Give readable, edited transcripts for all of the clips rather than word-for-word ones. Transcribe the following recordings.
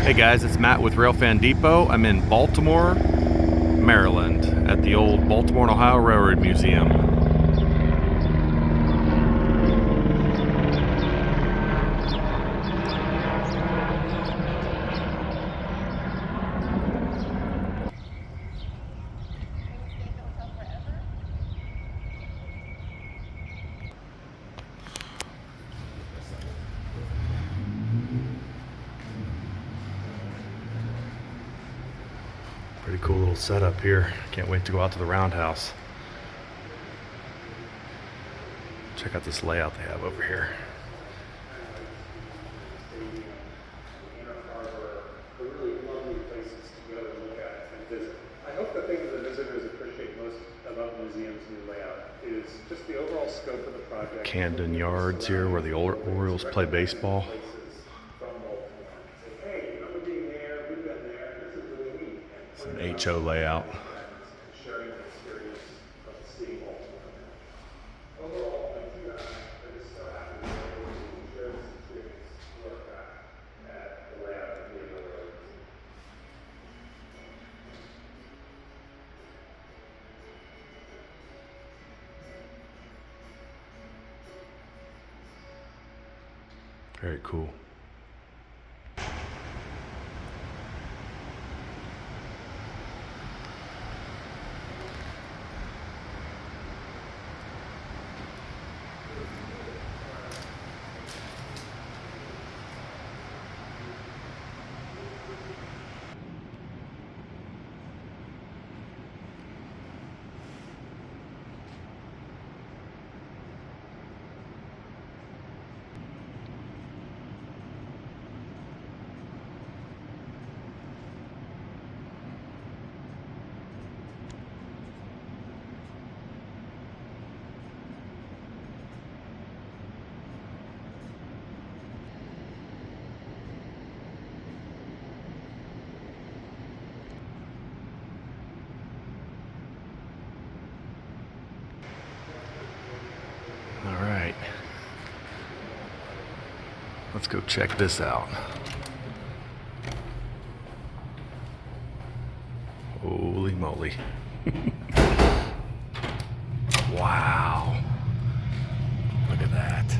Hey guys, it's Matt with Railfan Depot. I'm in Baltimore, Maryland at the old Baltimore and Ohio Railroad Museum. Pretty cool little setup here. Can't wait to go out to the Roundhouse. Check out this layout they have over here. Really lovely places to go and look at and visit. I hope the thing that the visitors appreciate most about the museum's new layout is just the overall scope of the project. Camden Yards here where the Orioles play baseball. It's an HO layout. Very cool. All right, let's go check this out. Holy moly. Wow. Look at that.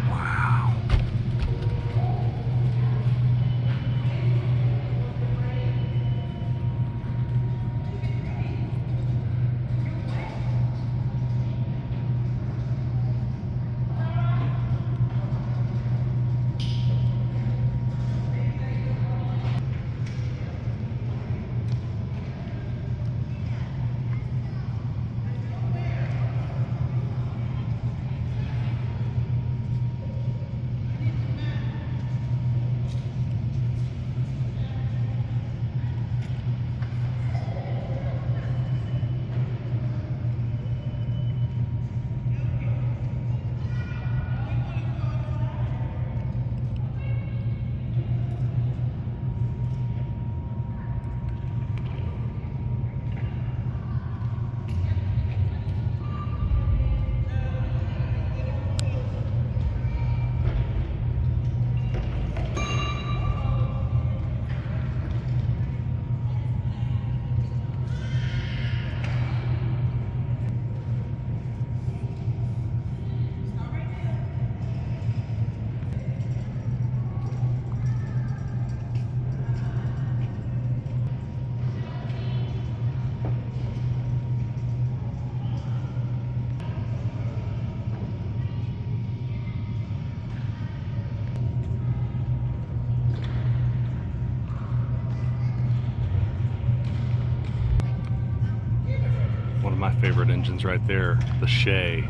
Wow. One of my favorite engines right there, the Shea.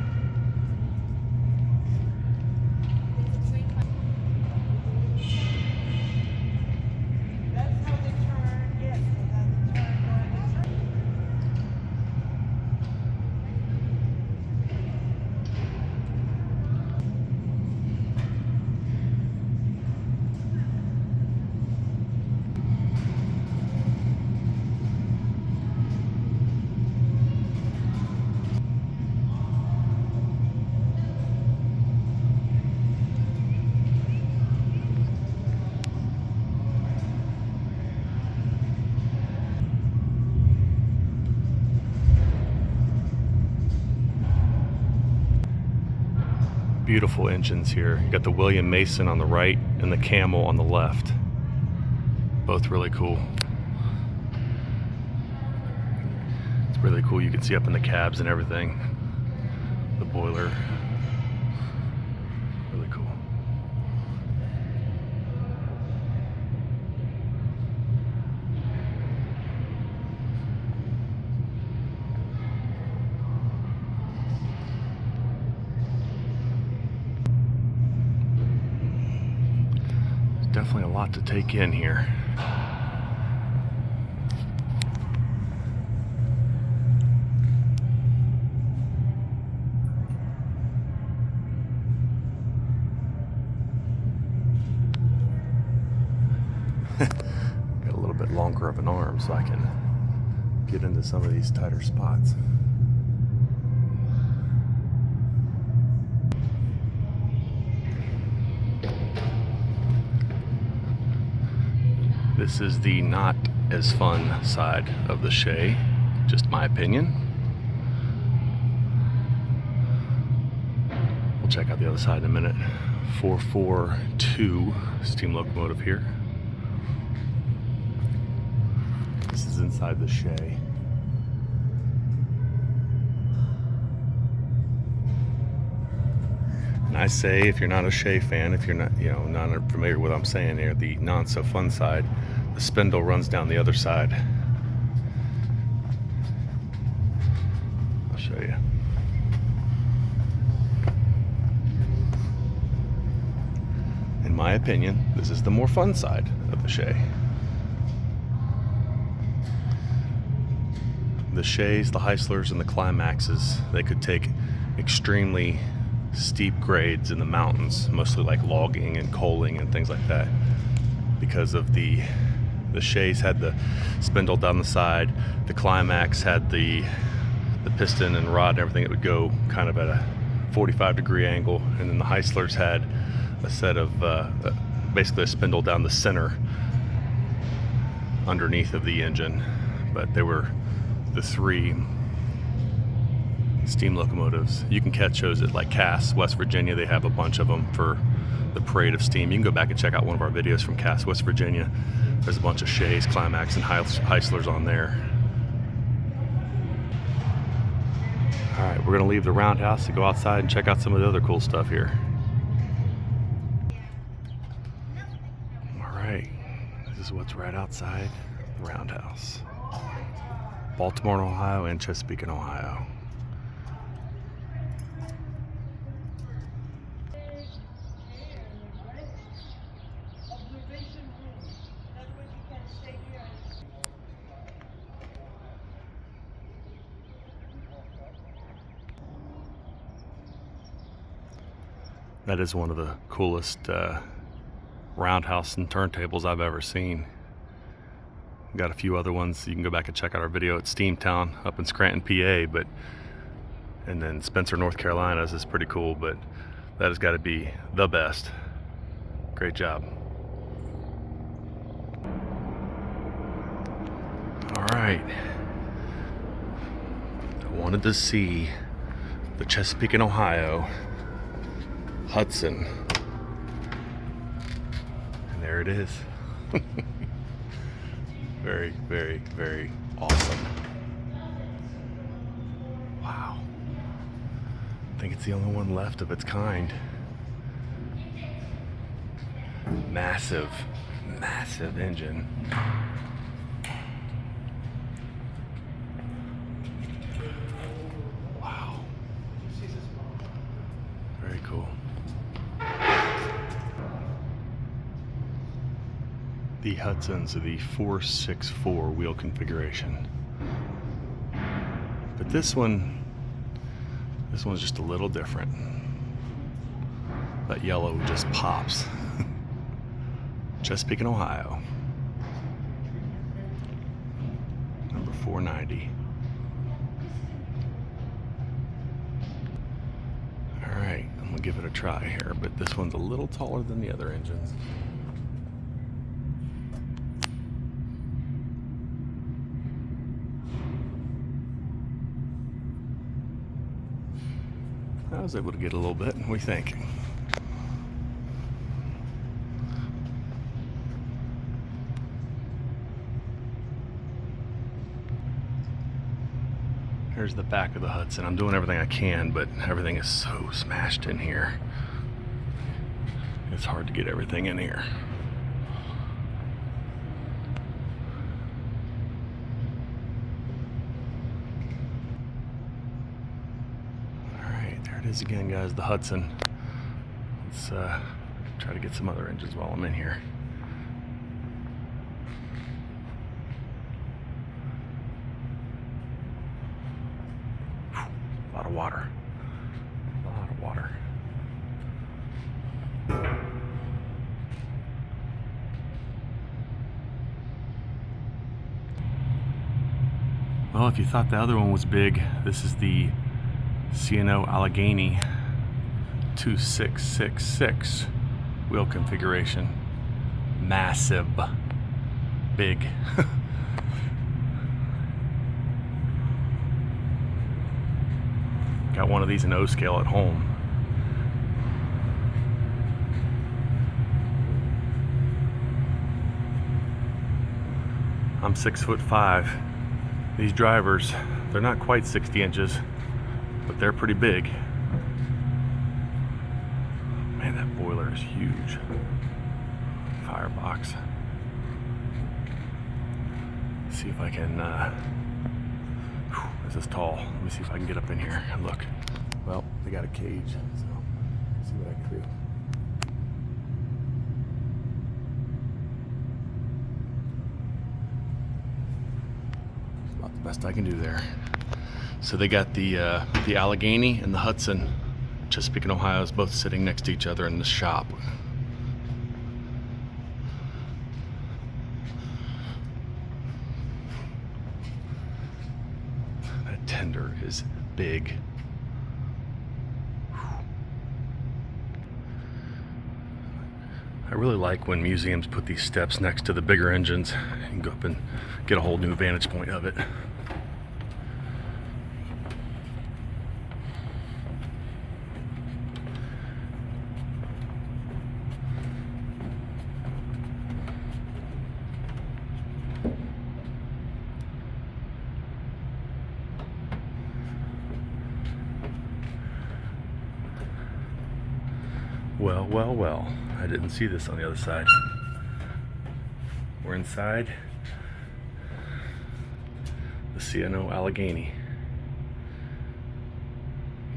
Beautiful engines here. You got the William Mason on the right and the Camel on the left. Both really cool. It's really cool. You can see up in the cabs and everything. The boiler. Really cool. There's definitely a lot to take in here. Got a little bit longer of an arm so I can get into some of these tighter spots. This is the not as fun side of the Shay, just my opinion. We'll check out the other side in a minute. 442 steam locomotive here. This is inside the Shay. And I say, if you're not a Shay fan, if you're not, not familiar with what I'm saying here, the not so fun side, the spindle runs down the other side. I'll show you. In my opinion, this is the more fun side of the Shay. The Shays, the Heislers, and the Climaxes, they could take extremely steep grades in the mountains, mostly like logging and coaling and things like that, because of the Shays had the spindle down the side, the Climax had the piston and rod and everything that would go kind of at a 45-degree angle, and then the Heislers had a set of basically a spindle down the center underneath of the engine. But they were the three steam locomotives. You can catch those at like Cass, West Virginia. They have a bunch of them for the parade of steam. You can go back and check out one of our videos from Cass, West Virginia. There's a bunch of Shays, Climax, and Heislers on there. All right, we're gonna leave the Roundhouse to go outside and check out some of the other cool stuff here. All right, this is what's right outside the Roundhouse. Baltimore, Ohio, and Chesapeake, Ohio. That is one of the coolest roundhouse and turntables I've ever seen. Got a few other ones. You can go back and check out our video at Steamtown up in Scranton, PA, and then Spencer, North Carolina is pretty cool, but that has got to be the best. Great job. All right. I wanted to see the Chesapeake, Ohio, Hudson. And there it is. Very, very, very awesome. Wow. I think it's the only one left of its kind. Massive, massive engine. Wow. Very cool. The Hudsons are the 464 wheel configuration. But this one's just a little different. That yellow just pops. Chesapeake, Ohio. Number 490. All right, I'm gonna give it a try here, but this one's a little taller than the other engines. I was able to get a little bit. What do you think? Here's the back of the Hudson. I'm doing everything I can, but everything is so smashed in here. It's hard to get everything in here. Alright, there it is again, guys, the Hudson. Let's try to get some other engines while I'm in here. A lot of water. A lot of water. Well, if you thought the other one was big, this is the Hudson Allegheny 2666 wheel configuration. Massive. Big. Got one of these in O scale at home. I'm 6'5". These drivers, they're not quite 60 inches, but they're pretty big. Man, that boiler is huge. Firebox. See if I can, this is tall. Let me see if I can get up in here and look. Well, they got a cage, so let's see what I can do. About the best I can do there. So they got the Allegheny and the Hudson, Chesapeake and Ohio, is both sitting next to each other in the shop. That tender is big. I really like when museums put these steps next to the bigger engines. You can go up and get a whole new vantage point of it. Well, well, well. I didn't see this on the other side. We're inside the Hudson Allegheny.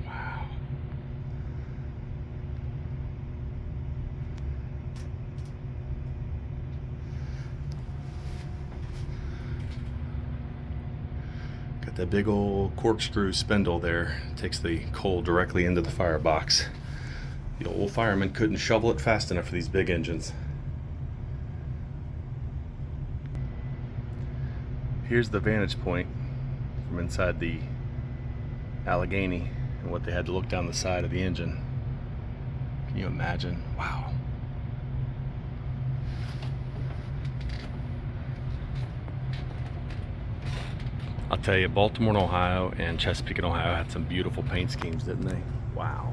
Wow. Got that big old corkscrew spindle there. Takes the coal directly into the firebox. The old firemen couldn't shovel it fast enough for these big engines. Here's the vantage point from inside the Allegheny and what they had to look down the side of the engine. Can you imagine? Wow. I'll tell you, Baltimore, Ohio and Chesapeake, Ohio had some beautiful paint schemes, didn't they? Wow.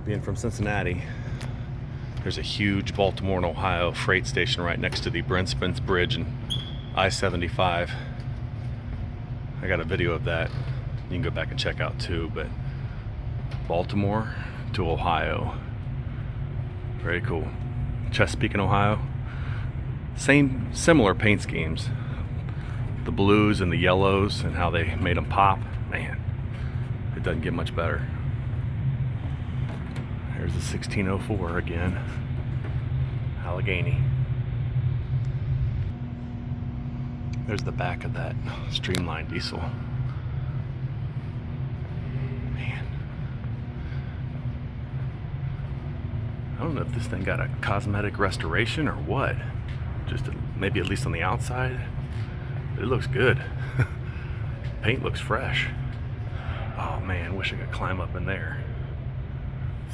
Being from Cincinnati, there's a huge Baltimore and Ohio freight station right next to the Brent Spence Bridge and I-75. I got a video of that you can go back and check out too, but Baltimore to Ohio, very cool. Chesapeake and Ohio, similar paint schemes, the blues and the yellows and how they made them pop. Man, it doesn't get much better. There's the 1604 again, Allegheny. There's the back of that streamlined diesel. Man, I don't know if this thing got a cosmetic restoration or what. Just maybe at least on the outside. It looks good. Paint looks fresh. Oh man, wish I could climb up in there.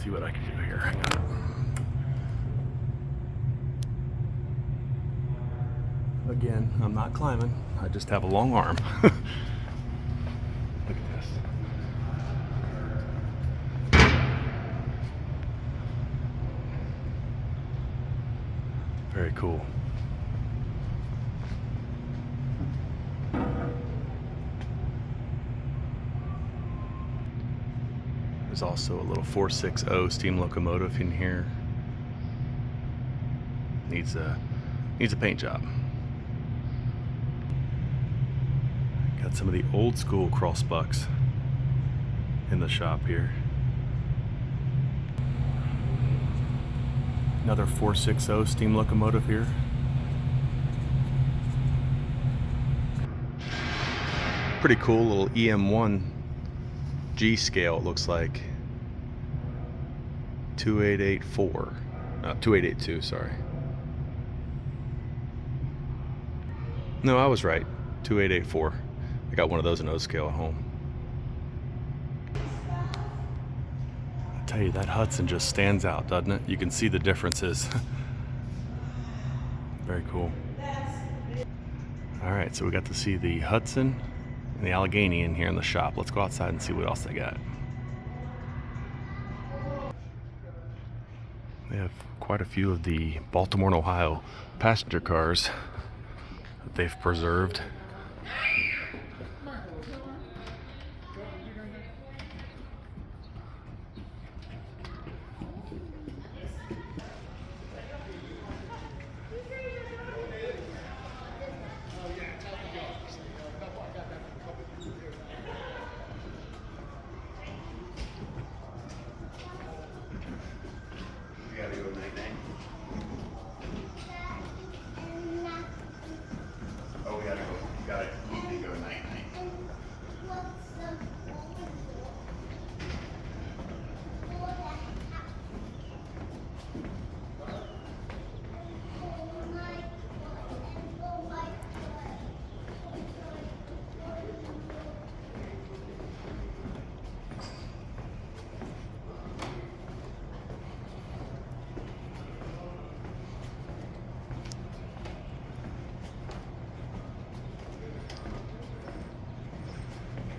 See what I can do here. Hang on. Again, I'm not climbing. I just have a long arm. Look Very cool. There's also a little 460 steam locomotive in here. Needs a paint job. Got some of the old school crossbucks in the shop here. Another 460 steam locomotive here. Pretty cool little EM1 G scale, it looks like. 2884. 2882, sorry. No, I was right. 2884. I got one of those in O scale at home. I tell you, that Hudson just stands out, doesn't it? You can see the differences. Very cool. All right, so we got to see the Hudson and the Allegheny in here in the shop. Let's go outside and see what else they got. They have quite a few of the Baltimore and Ohio passenger cars that they've preserved.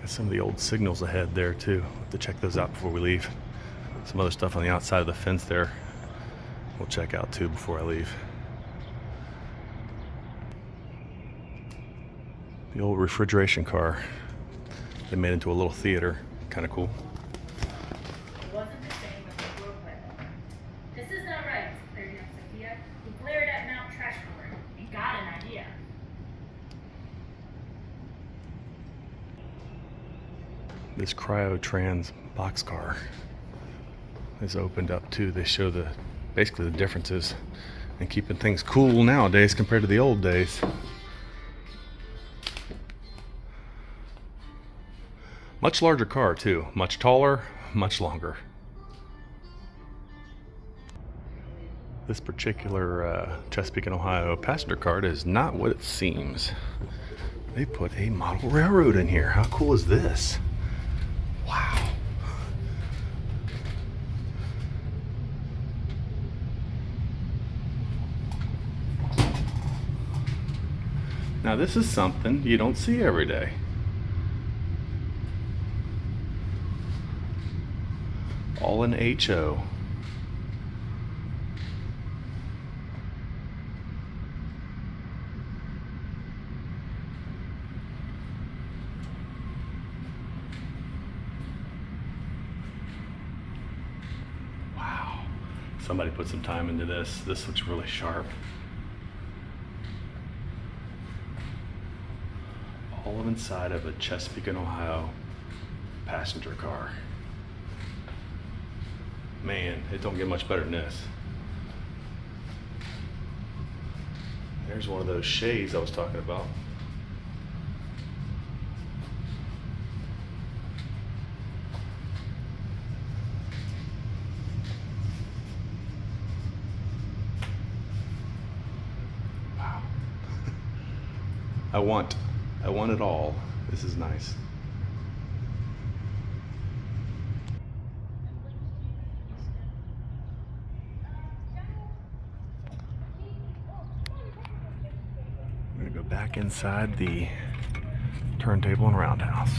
Some of the old signals ahead there too. We'll have to check those out before we leave. Some other stuff on the outside of the fence there we'll check out too before I leave. The old refrigeration car they made into a little theater. Kind of cool. It wasn't the same with the floor plan. This is not right, declared young Sophia, who glared at Mount Trashford and got an idea. This cryo-trans boxcar is opened up too. They show basically the differences in keeping things cool nowadays compared to the old days. Much larger car too, much taller, much longer. This particular Chesapeake and Ohio passenger card is not what it seems. They put a model railroad in here. How cool is this? Wow. Now this is something you don't see every day. All in HO. Wow. Somebody put some time into this. This looks really sharp. All inside of a Chesapeake and Ohio passenger car. Man, it don't get much better than this. There's one of those shades I was talking about. Wow. I want it all. This is nice. I'm gonna go back inside the turntable and roundhouse.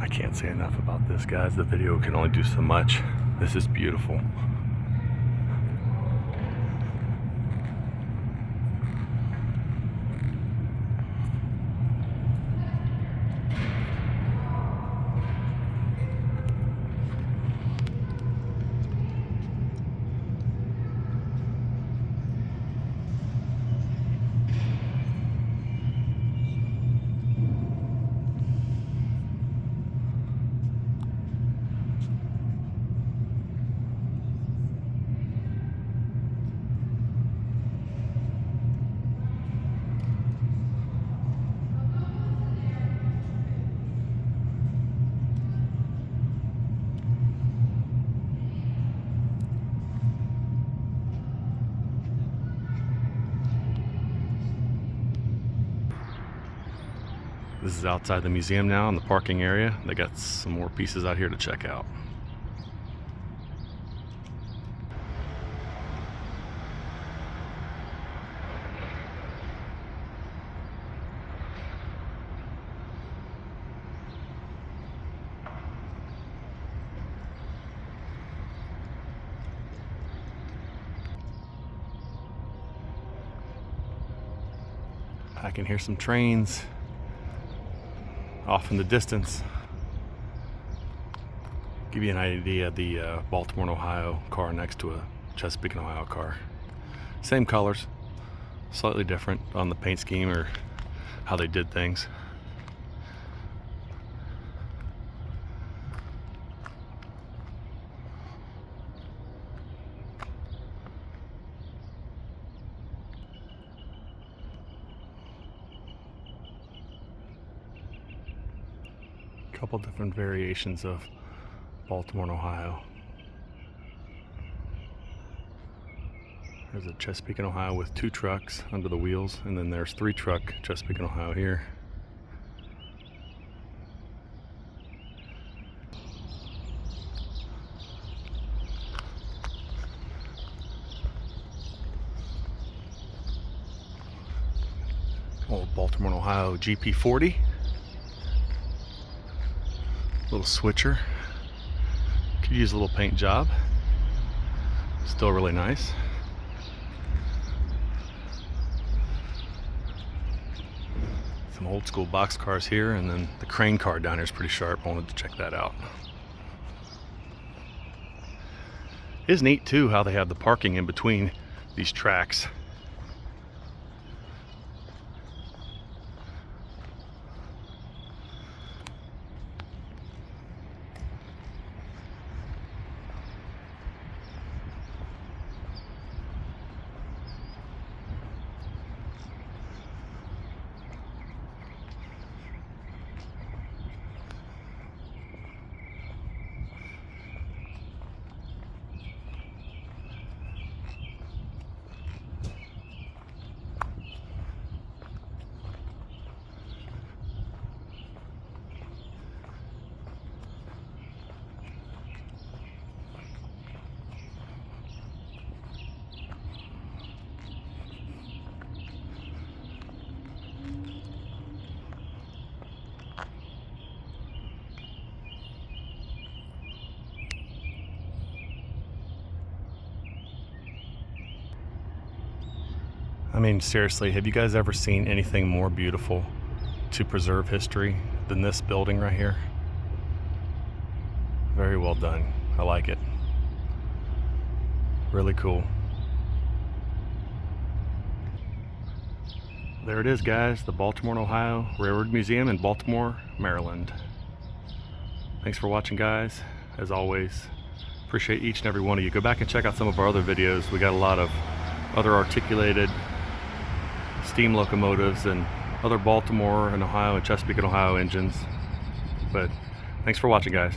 I can't say enough about this, guys. The video can only do so much. This is beautiful. This is outside the museum now in the parking area. They got some more pieces out here to check out. I can hear some trains off in the distance. Give you an idea, the Baltimore and Ohio car next to a Chesapeake and Ohio car. Same colors, slightly different on the paint scheme or how they did things. Couple different variations of Baltimore and Ohio. There's a Chesapeake and Ohio with 2 trucks under the wheels, and then there's 3 truck Chesapeake and Ohio here. Old Baltimore and Ohio GP40. Little switcher. Could use a little paint job. Still really nice. Some old school box cars here, and then the crane car down here is pretty sharp. I wanted to check that out. It is neat too how they have the parking in between these tracks. I mean, seriously, have you guys ever seen anything more beautiful to preserve history than this building right here? Very well done. I like it. Really cool. There it is, guys, the Baltimore and Ohio Railroad Museum in Baltimore, Maryland. Thanks for watching, guys. As always, appreciate each and every one of you. Go back and check out some of our other videos. We got a lot of other articulated steam locomotives and other Baltimore and Ohio and Chesapeake and Ohio engines. But thanks for watching, guys.